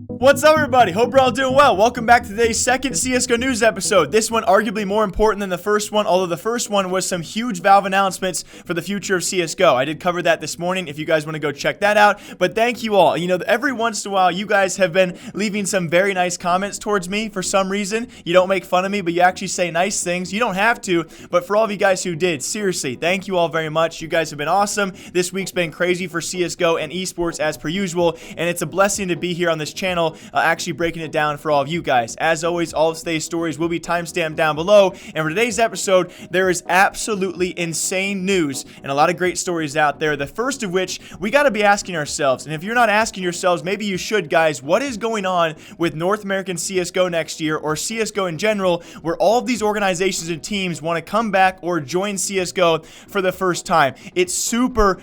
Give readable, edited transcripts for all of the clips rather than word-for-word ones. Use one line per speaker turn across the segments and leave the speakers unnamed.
What's up, everybody? Hope you're all doing well. Welcome back to today's second CSGO news episode. This one arguably more important than the first one, although the first one was some huge Valve announcements for the future of CSGO. I did cover that this morning if you guys want to go check that out, but thank you all. You know, every once in a while, you guys have been leaving some very nice comments towards me for some reason. You don't make fun of me, but you actually say nice things. You don't have to, but for all of you guys who did, seriously, thank you all very much. You guys have been awesome. This week's been crazy for CSGO and esports as per usual, and it's a blessing to be here on this channel actually breaking it down for all of you guys. As always, all of today's stories will be timestamped down below, and for today's episode, there is absolutely insane news and a lot of great stories out there. The first of which we got to be asking ourselves, and if you're not asking yourselves, maybe you should, guys, what is going on with North American CSGO next year, or CSGO in general, where all of these organizations and teams want to come back or join CSGO for the first time? It's super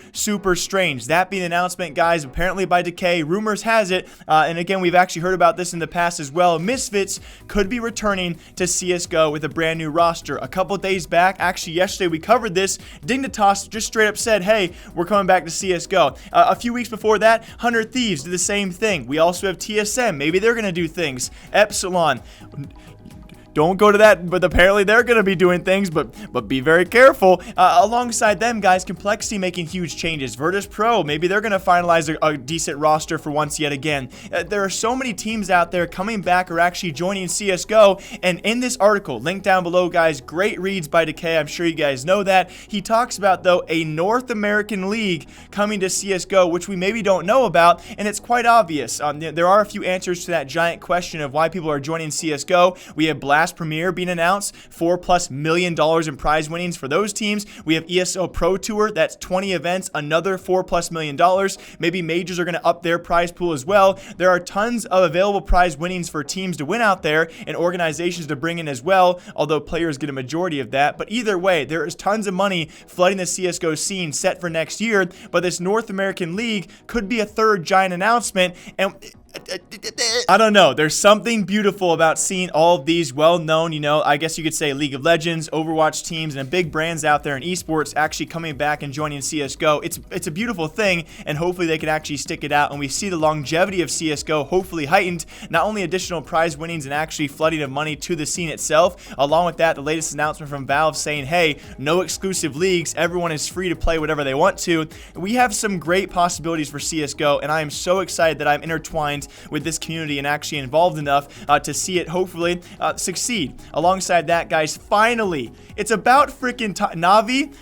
strange. That being an announcement, guys, apparently by Decay, rumors has it, and again, we've actually heard about this in the past as well, Misfits could be returning to CSGO with a brand new roster. A couple days back, actually yesterday, we covered this. Dignitas just straight up said, hey, we're coming back to CSGO. A few weeks before that, 100 Thieves did the same thing. We also have TSM. Maybe they're going to do things. Epsilon. Don't go to that, but apparently they're going to be doing things, but be very careful. Alongside them, guys, Complexity making huge changes. Virtus Pro, maybe they're going to finalize a decent roster for once yet again. There are so many teams out there coming back or actually joining CSGO, and in this article, linked down below, guys, great reads by Decay. I'm sure you guys know that. He talks about, though, a North American league coming to CSGO, which we maybe don't know about, and it's quite obvious. There are a few answers to that giant question of why people are joining CSGO. We have Blast Premier being announced, $4+ million in prize winnings for those teams. We have ESL Pro Tour, that's 20 events, another $4+ million. Maybe majors are going to up their prize pool as well. There are tons of available prize winnings for teams to win out there and organizations to bring in as well, although players get a majority of that. But either way, there is tons of money flooding the CSGO scene set for next year, but this North American League could be a third giant announcement, and I don't know. There's something beautiful about seeing all of these well-known, you know, I guess you could say League of Legends, Overwatch teams, and big brands out there in esports actually coming back and joining CSGO. It's a beautiful thing, and hopefully they can actually stick it out, and we see the longevity of CSGO hopefully heightened. Not only additional prize winnings and actually flooding of money to the scene itself, along with that, the latest announcement from Valve saying, hey, no exclusive leagues, everyone is free to play whatever they want to. We have some great possibilities for CSGO, and I am so excited that I'm intertwined with this community and actually involved enough to see it hopefully succeed. Alongside that, guys, finally, it's about freaking Navi.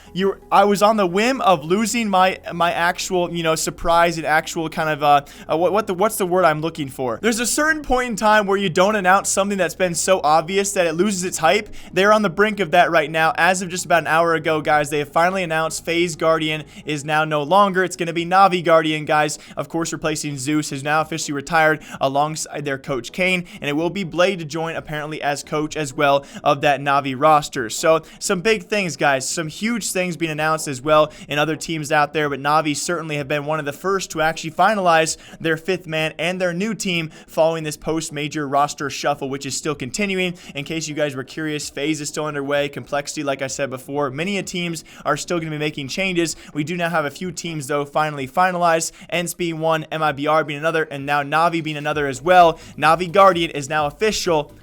I was on the whim of losing my actual, you know, surprise and actual kind of what's the word I'm looking for? There's a certain point in time where you don't announce something that's been so obvious that it loses its hype. They're on the brink of that right now. As of just about an hour ago, guys, they have finally announced FaZe Guardian is now no longer. It's going to be Navi Guardian, guys. Of course, replacing Zeus, who's now officially retired alongside their coach Kane, and it will be Blade to join apparently as coach as well of that Navi roster. So some big things, guys, some huge things being announced as well in other teams out there, but Navi certainly have been one of the first to actually finalize their fifth man and their new team following this post-major roster shuffle, which is still continuing. In case you guys were curious, FaZe is still underway. Complexity, like I said before, many teams are still going to be making changes. We do now have a few teams, though, finally finalized. ENCE being one, MIBR being another, and now Navi being another as well. Navi Guardian is now official.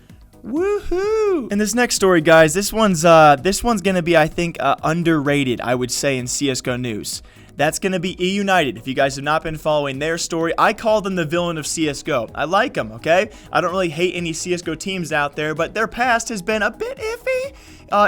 Woohoo! And this next story, guys, this one's gonna be, I think, underrated, I would say, in CSGO news. That's going to be eUnited. If you guys have not been following their story, I call them the villain of CSGO. I like them, okay? I don't really hate any CSGO teams out there, but their past has been a bit iffy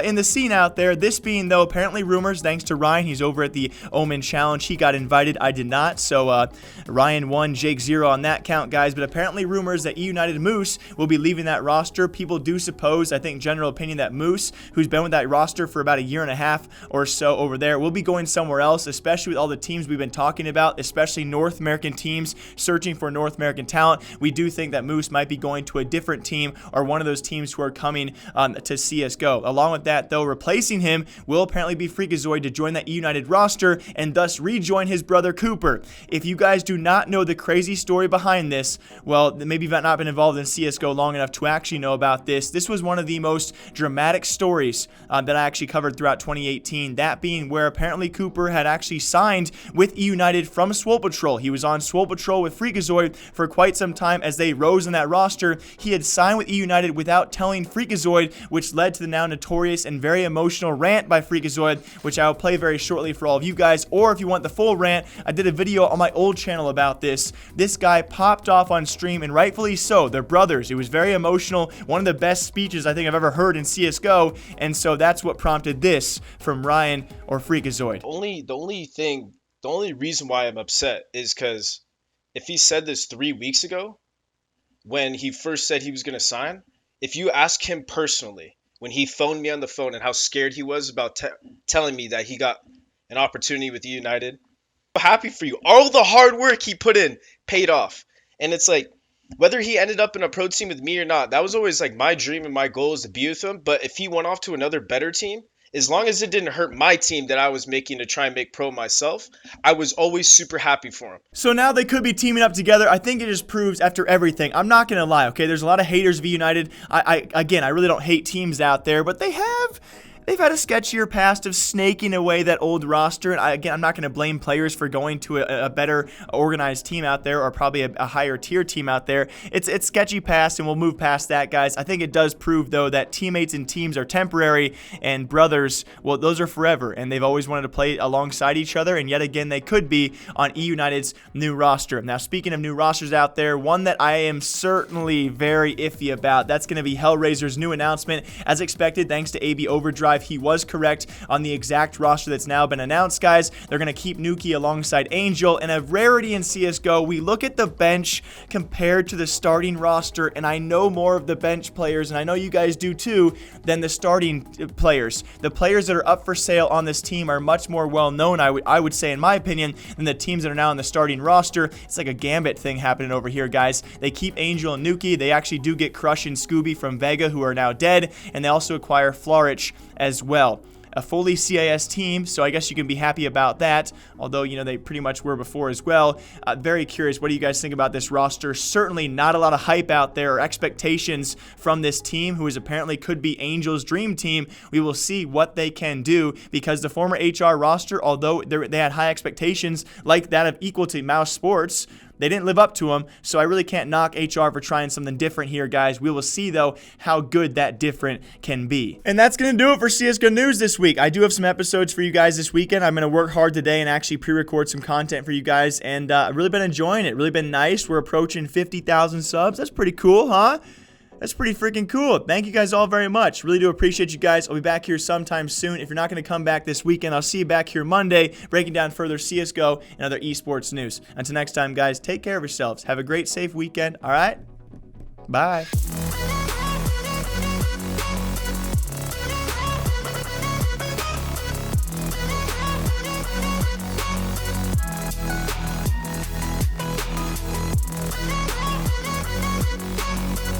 in the scene out there. This being, though, apparently rumors, thanks to Ryan. He's over at the Omen Challenge. He got invited. I did not. So Ryan 1, Jake 0 on that count, guys. But apparently rumors that eUnited Moose will be leaving that roster. People do suppose, I think general opinion, that Moose, who's been with that roster for about a year and a half or so over there, will be going somewhere else, especially with all the teams we've been talking about, especially North American teams searching for North American talent. We do think that Moose might be going to a different team or one of those teams who are coming to CSGO. Along with that, though, replacing him will apparently be fREAKAZOiD to join that eUnited roster and thus rejoin his brother Cooper. If you guys do not know the crazy story behind this, well, maybe you've not been involved in CSGO long enough to actually know about this. This was one of the most dramatic stories that I actually covered throughout 2018, that being where apparently Cooper had actually signed with eUnited from Swole Patrol. He was on Swole Patrol with fREAKAZOiD for quite some time as they rose in that roster. He had signed with eUnited without telling fREAKAZOiD, which led to the now notorious and very emotional rant by fREAKAZOiD, which I will play very shortly for all of you guys. Or if you want the full rant, I did a video on my old channel about this. This guy popped off on stream, and rightfully so. They're brothers. It was very emotional. One of the best speeches I think I've ever heard in CSGO, and so that's what prompted this from Ryan or fREAKAZOiD.
The only reason why I'm upset is because if he said this 3 weeks ago, when he first said he was going to sign, if you ask him personally, when he phoned me on the phone and how scared he was about telling me that he got an opportunity with eUnited, I'm happy for you. All the hard work he put in paid off. And it's like, whether he ended up in a pro team with me or not, that was always like my dream and my goal is to be with him. But if he went off to another better team, as long as it didn't hurt my team that I was making to try and make pro myself, I was always super happy for him.
So now they could be teaming up together. I think it just proves after everything. I'm not going to lie, okay? There's a lot of haters of eUnited. Again, I really don't hate teams out there, but they've had a sketchier past of snaking away that old roster. And again, I'm not going to blame players for going to a better organized team out there, or probably a higher tier team out there. It's sketchy past, and we'll move past that, guys. I think it does prove, though, that teammates and teams are temporary, and brothers, well, those are forever. And they've always wanted to play alongside each other, and yet again, they could be on eUnited's new roster. Now, speaking of new rosters out there, one that I am certainly very iffy about, that's going to be HellRaisers' new announcement. As expected, thanks to AB Overdrive, he was correct on the exact roster that's now been announced, guys. They're going to keep Nuki alongside Angel, and a rarity in CSGO, we look at the bench compared to the starting roster, and I know more of the bench players, and I know you guys do too, than the starting players. The players that are up for sale on this team are much more well-known, I would say, in my opinion, than the teams that are now on the starting roster. It's like a gambit thing happening over here, guys. They keep Angel and Nuki. They actually do get Crush and Scooby from Vega, who are now dead, and they also acquire Florich as well. A fully CIS team, so I guess you can be happy about that, although, you know, they pretty much were before as well. Very curious, what do you guys think about this roster? Certainly not a lot of hype out there or expectations from this team, who is apparently could be Angel's dream team. We will see what they can do, because the former HR roster, although they had high expectations like that of equal to Mouse Sports, they didn't live up to them, so I really can't knock HR for trying something different here, guys. We will see, though, how good that different can be. And that's going to do it for CSGO News this week. I do have some episodes for you guys this weekend. I'm going to work hard today and actually pre-record some content for you guys, and I've really been enjoying it. Really been nice. We're approaching 50,000 subs. That's pretty cool, huh? That's pretty freaking cool. Thank you guys all very much. Really do appreciate you guys. I'll be back here sometime soon. If you're not going to come back this weekend, I'll see you back here Monday, breaking down further CSGO and other esports news. Until next time, guys, take care of yourselves. Have a great, safe weekend. All right? Bye.